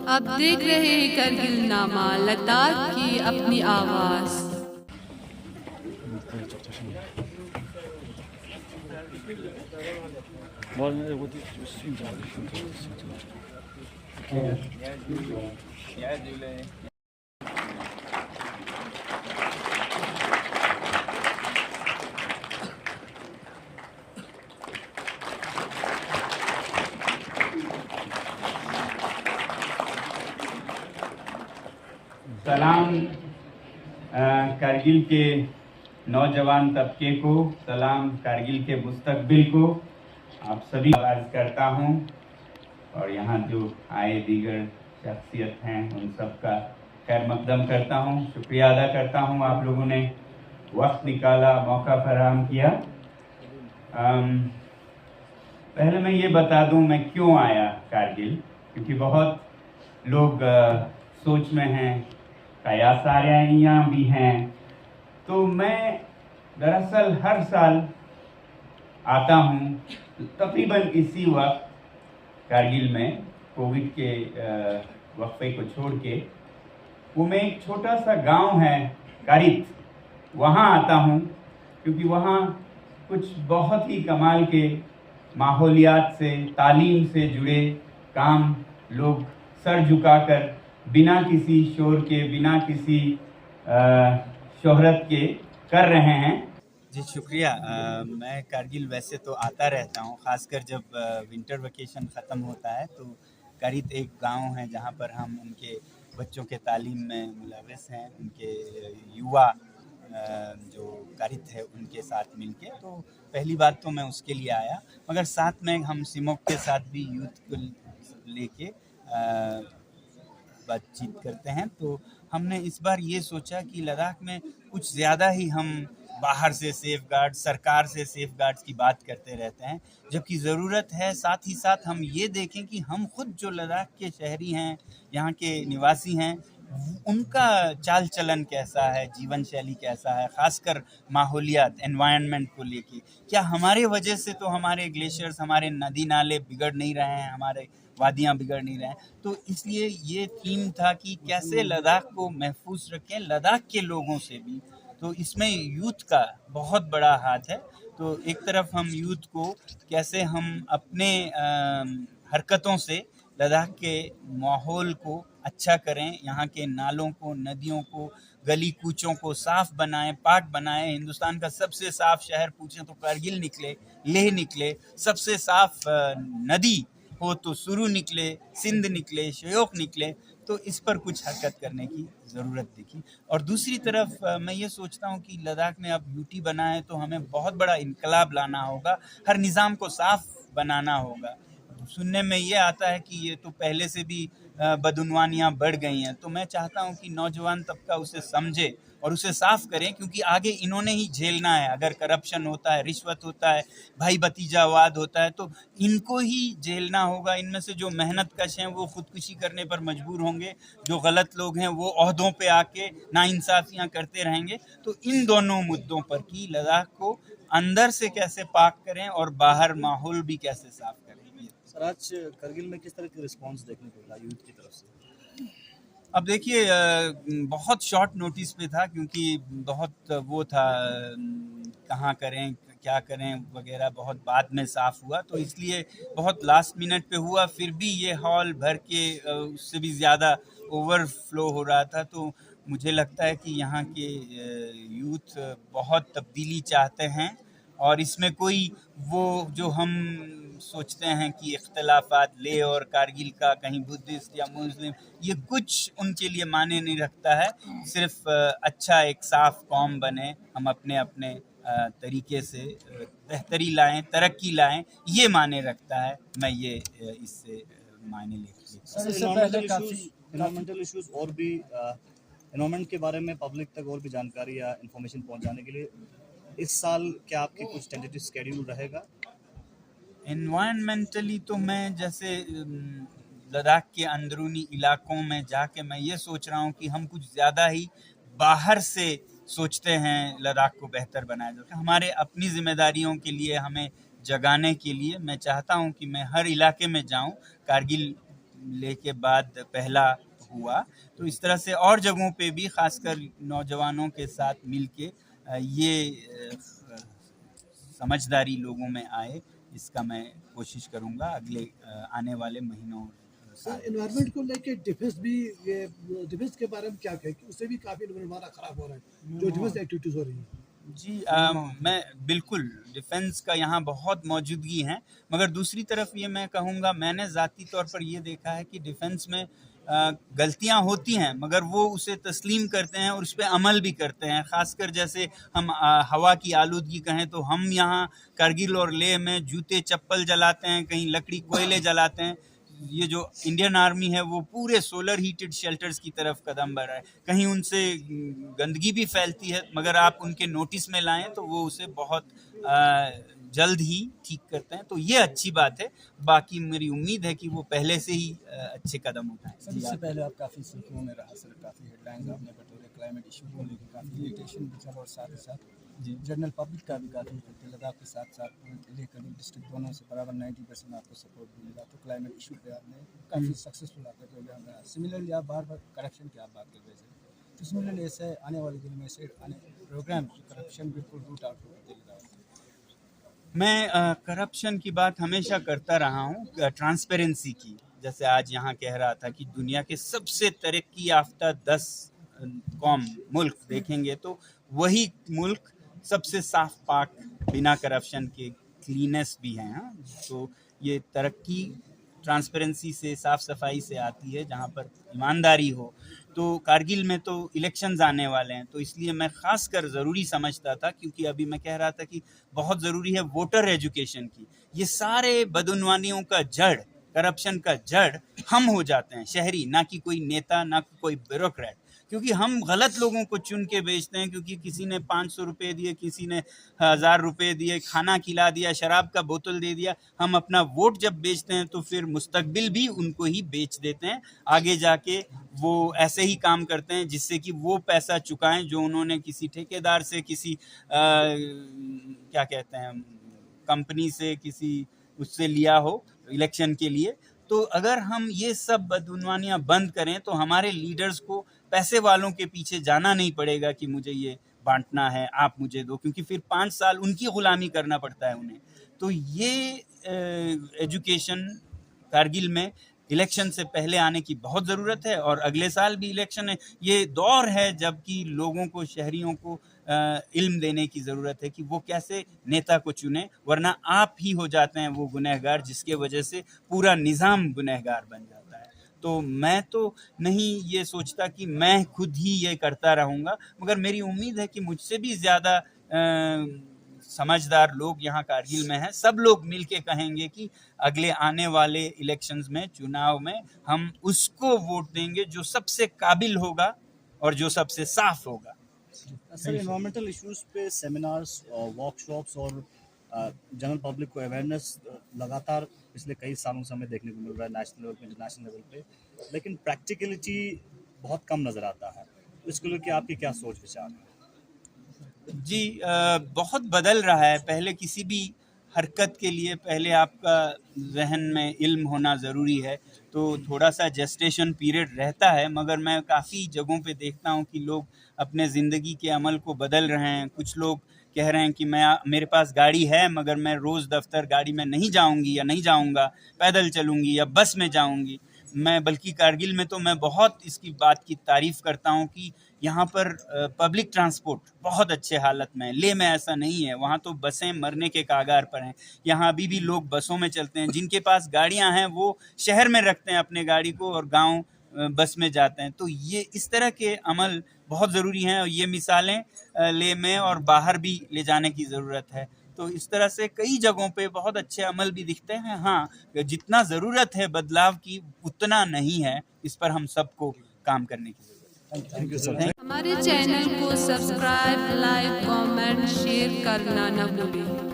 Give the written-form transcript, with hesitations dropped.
आप देख रहे हैं करगिल नामा, लद्दाख की अपनी आवाज़। सलाम कारगिल के नौजवान तबके को, सलाम कारगिल के मुस्तकबिल को। आप सभी अर्ज करता हूं और यहाँ जो आए दीगर शख्सियत हैं उन सब का खैर मकदम करता हूं, शुक्रिया अदा करता हूं आप लोगों ने वक्त निकाला, मौका फराहम किया। पहले मैं ये बता दूं मैं क्यों आया कारगिल, क्योंकि बहुत लोग सोच में हैं, कयासारियाँ भी हैं। तो मैं दरअसल हर साल आता हूँ तकरीबन इसी वक्त कारगिल में, कोविड के वक्फे को छोड़ के। वो में एक छोटा सा गांव है कारित, वहाँ आता हूँ क्योंकि वहाँ कुछ बहुत ही कमाल के माहौलियात से, तालीम से जुड़े काम लोग सर झुकाकर बिना किसी शोर के, बिना किसी शोहरत के कर रहे हैं। जी शुक्रिया। मैं कारगिल वैसे तो आता रहता हूँ, ख़ासकर जब विंटर वेकेशन ख़त्म होता है तो कारित एक गांव है जहाँ पर हम उनके बच्चों के तालीम में मुलव्वस हैं, उनके युवा जो कारित है उनके साथ मिलके। तो पहली बात तो मैं उसके लिए आया, मगर साथ में हम सिमोक के साथ भी यूथ को लेके बातचीत करते हैं। तो हमने इस बार ये सोचा कि लद्दाख में कुछ ज़्यादा ही हम बाहर से सेफ गार्ड, सरकार से सेफ गार्ड्स की बात करते रहते हैं, जबकि ज़रूरत है साथ ही साथ हम ये देखें कि हम खुद जो लद्दाख के शहरी हैं, यहाँ के निवासी हैं, उनका चाल चलन कैसा है, जीवन शैली कैसा है, ख़ासकर माहौलियात, एनवायरनमेंट को लेके। क्या हमारे वजह से तो हमारे ग्लेशियर्स, हमारे नदी नाले बिगड़ नहीं रहे हैं, हमारे वादियाँ बिगड़ नहीं रहे हैं? तो इसलिए ये थीम था कि कैसे लद्दाख को महफूज रखें लद्दाख के लोगों से भी। तो इसमें यूथ का बहुत बड़ा हाथ है। तो एक तरफ हम यूथ को कैसे हम अपने हरकतों से लद्दाख के माहौल को अच्छा करें, यहाँ के नालों को, नदियों को, गली कूचों को साफ बनाएं, पाक बनाएं। हिंदुस्तान का सबसे साफ शहर पूछें तो कारगिल निकले, लेह निकले। सबसे साफ नदी हो तो सुरू निकले, सिंध निकले, श्योक निकले। तो इस पर कुछ हरकत करने की ज़रूरत दिखी। और दूसरी तरफ मैं ये सोचता हूँ कि लद्दाख में अब यूटी बना है तो हमें बहुत बड़ा इनकलाब लाना होगा, हर निज़ाम को साफ बनाना होगा। सुनने में ये आता है कि ये तो पहले से भी बदउनवानियाँ बढ़ गई हैं, तो मैं चाहता हूँ कि नौजवान तबका उसे समझे और उसे साफ करें, क्योंकि आगे इन्होंने ही झेलना है। अगर करप्शन होता है, रिश्वत होता है, भाई भतीजावाद होता है, तो इनको ही झेलना होगा। इनमें से जो मेहनत कश हैं वो खुदकुशी करने पर मजबूर होंगे, जो गलत लोग हैं वो ओहदों पे आके नाइंसाफियाँ करते रहेंगे। तो इन दोनों मुद्दों पर कि लद्दाख को अंदर से कैसे पाक करें और बाहर माहौल भी कैसे साफ करें। सर, आज करगिल में किस तरह की रिस्पांस देखने को मिला यूथ की तरफ से? अब देखिए, बहुत शॉर्ट नोटिस पे था, क्योंकि बहुत वो था, कहाँ करें, क्या करें वगैरह, बहुत बाद में साफ़ हुआ, तो इसलिए बहुत लास्ट मिनट पे हुआ। फिर भी ये हॉल भर के उससे भी ज़्यादा ओवरफ्लो हो रहा था। तो मुझे लगता है कि यहाँ के यूथ बहुत तब्दीली चाहते हैं, और इसमें कोई वो जो हम सोचते हैं कि इख्तलाफात लेह और कारगिल का, कहीं बुद्धिस्ट या मुस्लिम, ये कुछ उनके लिए माने नहीं रखता है। सिर्फ अच्छा एक साफ कौम बने, हम अपने अपने तरीके से बेहतरी लाएं, तरक्की लाएं, ये माने रखता है। मैं ये इससे मायने लेता हूँ। एनवायरमेंटल इश्यूज और भी एनवायरमेंट के बारे में पब्लिक तक और भी जानकारी या इंफॉर्मेशन पहुंचाने के लिए इस साल क्या आपके कुछ टेंटेटिव शेड्यूल रहेगा? एनवायरमेंटली तो मैं जैसे लद्दाख के अंदरूनी इलाकों में जाके मैं ये सोच रहा हूँ कि हम कुछ ज़्यादा ही बाहर से सोचते हैं लद्दाख को बेहतर बनाया जाए। हमारे अपनी जिम्मेदारियों के लिए, हमें जगाने के लिए मैं चाहता हूँ कि मैं हर इलाके में जाऊँ। कारगिल लेके बाद पहला हुआ। तो इस तरह से और जगहों पे भी खासकर नौजवानों के साथ मिलके ये समझदारी लोगों में आए, इसका मैं कोशिश करूंगा अगले आने वाले महीनों और सर एनवायरनमेंट को लेके डिफेंस भी, ये डिफेंस के बारे में क्या कहें कि उससे भी काफ़ी हमारा खराब हो रहा है जो डिफेंस एक्टिविटीज़ हो रही हैं? जी मैं बिल्कुल डिफेंस का यहाँ बहुत मौजूदगी है, मगर दूसरी तरफ ये मैं कहूँगा, मैंने ज़ाती तौर पर ये देखा है कि डिफेंस में गलतियाँ होती हैं मगर वो उसे तस्लीम करते हैं और उस पर अमल भी करते हैं। खासकर जैसे हम हवा की आलूदगी कहें तो हम यहाँ करगिल और लेह में जूते चप्पल जलाते हैं, कहीं लकड़ी कोयले जलाते हैं। ये जो इंडियन आर्मी है वो पूरे सोलर हीटेड शेल्टर्स की तरफ कदम बढ़ रहा है। कहीं उनसे गंदगी भी फैलती है मगर आप उनके नोटिस में लाएं तो वो उसे बहुत जल्द ही ठीक करते हैं, तो ये अच्छी बात है। बाकी मेरी उम्मीद है कि वो पहले से ही अच्छे कदम उठाएं। सर इससे पहले आप काफ़ी सुर्खियों में रहा सर, काफ़ी हेडलाइंस आपने बटोरे क्लाइमेट इशू को लेकर, काफ़ी इरिटेशन भी चला और साथ ही साथ जनरल पब्लिक का भी काफ़ी लद्दाख के साथ साथ लेकर डिस्ट्रिक्ट दोनों से बराबर 90% आपको सपोर्ट भी मिला। तो क्लाइमेट इशू पे आपने काफ़ी सक्सेसफुल आपका प्रोग्राम रहा। सिमिलरली आप बार बार करप्शन की आप बात कर रहे थे, तो सिमिलरली ऐसे आने वाले दिनों में ऐसे आने प्रोग्राम करप्शन बिल्कुल रूट आउट होते लगा। मैं करप्शन की बात हमेशा करता रहा हूँ, ट्रांसपेरेंसी की। जैसे आज यहाँ कह रहा था कि दुनिया के सबसे तरक्की याफ्ता 10 कौम मुल्क देखेंगे तो वही मुल्क सबसे साफ पाक बिना करप्शन के क्लीनेस्ट भी हैं। हाँ, तो ये तरक्की ट्रांसपेरेंसी से, साफ सफाई से आती है, जहाँ पर ईमानदारी हो। तो कारगिल में तो इलेक्शंस आने वाले हैं, तो इसलिए मैं खास कर ज़रूरी समझता था, क्योंकि अभी मैं कह रहा था कि बहुत ज़रूरी है वोटर एजुकेशन की। ये सारे बदउनवानियों का जड़, करप्शन का जड़ हम हो जाते हैं, शहरी, ना कि कोई नेता, ना कोई ब्यूरोक्रेट। क्योंकि हम गलत लोगों को चुन के बेचते हैं, क्योंकि किसी ने 500 रुपये दिए, किसी ने 1000 रुपये दिए, खाना खिला दिया, शराब का बोतल दे दिया। हम अपना वोट जब बेचते हैं तो फिर मुस्तकबिल भी उनको ही बेच देते हैं। आगे जाके वो ऐसे ही काम करते हैं जिससे कि वो पैसा चुकाएं जो उन्होंने किसी ठेकेदार से, किसी क्या कहते हैं, कंपनी से, किसी उससे लिया हो इलेक्शन के लिए। तो अगर हम ये सब बदउनवानियां बंद करें तो हमारे लीडर्स को पैसे वालों के पीछे जाना नहीं पड़ेगा कि मुझे ये बांटना है, आप मुझे दो, क्योंकि फिर 5 साल उनकी गुलामी करना पड़ता है उन्हें। तो ये एजुकेशन कारगिल में इलेक्शन से पहले आने की बहुत ज़रूरत है, और अगले साल भी इलेक्शन है। ये दौर है जबकि लोगों को, शहरियों को इल्म देने की ज़रूरत है कि वो कैसे नेता को चुने, वरना आप ही हो जाते हैं वो गुनहगार जिसके वजह से पूरा निज़ाम गुनहगार बन जाता है। तो मैं तो नहीं ये सोचता कि मैं खुद ही ये करता रहूँगा, मगर मेरी उम्मीद है कि मुझसे भी ज़्यादा समझदार लोग यहाँ कारगिल में हैं। सब लोग मिलके कहेंगे कि अगले आने वाले इलेक्शंस में, चुनाव में, हम उसको वोट देंगे जो सबसे काबिल होगा और जो सबसे साफ होगा। सर एनवायरमेंटल इश्यूज पे सेमिनार्स, वर्कशॉप्स और जनरल पब्लिक को अवेयरनेस लगातार पिछले कई सालों से हमें देखने को मिल रहा है, नेशनल लेवल पे, इंटरनेशनल लेवल पे, लेकिन प्रैक्टिकलिटी बहुत कम नज़र आता है। तो इसको लेकर आपकी क्या सोच विचार है? जी बहुत बदल रहा है। पहले किसी भी हरकत के लिए पहले आपका जहन में इल्म होना ज़रूरी है, तो थोड़ा सा जेस्टेशन पीरियड रहता है, मगर मैं काफ़ी जगहों पे देखता हूँ कि लोग अपने ज़िंदगी के अमल को बदल रहे हैं। कुछ लोग कह रहे हैं कि मेरे पास गाड़ी है मगर मैं रोज़ दफ्तर गाड़ी में नहीं जाऊँगी या नहीं जाऊँगा, पैदल चलूँगी या बस में जाऊँगी। मैं बल्कि कारगिल में तो मैं बहुत इसकी बात की तारीफ़ करता हूँ कि यहाँ पर पब्लिक ट्रांसपोर्ट बहुत अच्छे हालत में है। लेह में ऐसा नहीं है, वहाँ तो बसें मरने के कागार पर हैं। यहाँ अभी भी लोग बसों में चलते हैं, जिनके पास गाड़ियाँ हैं वो शहर में रखते हैं अपने गाड़ी को और गांव बस में जाते हैं। तो ये इस तरह के अमल बहुत ज़रूरी हैं, और ये मिसालें लेह में और बाहर भी ले जाने की ज़रूरत है। तो इस तरह से कई जगहों पे बहुत अच्छे अमल भी दिखते हैं। हाँ, जितना ज़रूरत है बदलाव की उतना नहीं है, इस पर हम सबको काम करने की ज़रूरत है। Thank you sir. हमारे चैनल को सब्सक्राइब, लाइक, कमेंट, शेयर करना न भूलें।